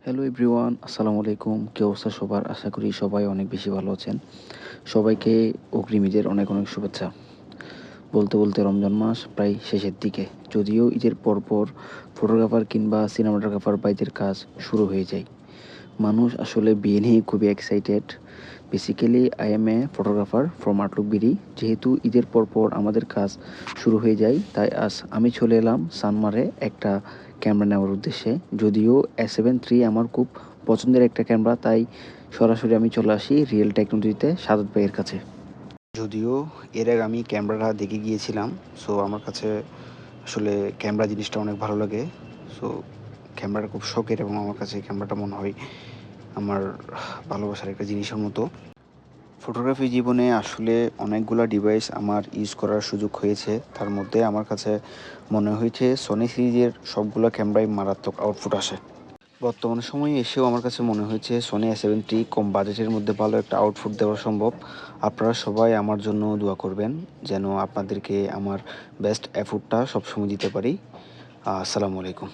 Hello everyone, আসসালামু আলাইকুম। কি অবস্থা সবার? আশা করি সবাই অনেক বেশি ভালো আছেন। সবাইকে অগ্রিম ঈদের অনেক অনেক শুভেচ্ছা। বলতে বলতে রমজান মাস প্রায় শেষের দিকে। যদিও ঈদের পরপর ফটোগ্রাফার কিংবা সিনেমাটোগ্রাফার ভাইদের কাজ শুরু হয়ে যায়। মানুষ আসলে বিয়ে নিয়ে খুবই excited. Basically I am a photographer from আটলুক বিডি। যেহেতু ঈদের পরপর আমাদের কাজ শুরু হয়ে যায়, তাই আজ আমি চলে এলাম সানমারে একটা ক্যামেরা নেওয়ার উদ্দেশ্যে। যদিও A7 III আমার খুব পছন্দের একটা ক্যামেরা, তাই সরাসরি আমি চলে আসি রিয়েল টেকনোলজিতে সাদত ভাইয়ের কাছে। যদিও এর আগে আমি ক্যামেরাটা দেখে গিয়েছিলাম, সো আমার কাছে আসলে ক্যামেরা জিনিসটা অনেক ভালো লাগে। সো ক্যামেরাটা খুব শখের এবং আমার কাছে এই ক্যামেরাটা মনে হয় আমার ভালোবাসার একটা জিনিসের মতো। ফটোগ্রাফি জীবনে আসলে অনেকগুলা ডিভাইস আমার ইউজ করার সুযোগ হয়েছে। তার মধ্যে আমার কাছে মনে হয়েছে সোনি সিরিজের সবগুলো ক্যামেরাই মারাত্মক আউটপুট আসে। বর্তমান সময়ে এসেও আমার কাছে মনে হয়েছে সোনি A7 III কম বাজেটের মধ্যে ভালো একটা আউটপুট দেওয়া সম্ভব। আপনারা সবাই আমার জন্য দোয়া করবেন যেন আপনাদেরকে আমার বেস্ট এফোর্টটা সবসময় দিতে পারি। আসসালামু আলাইকুম।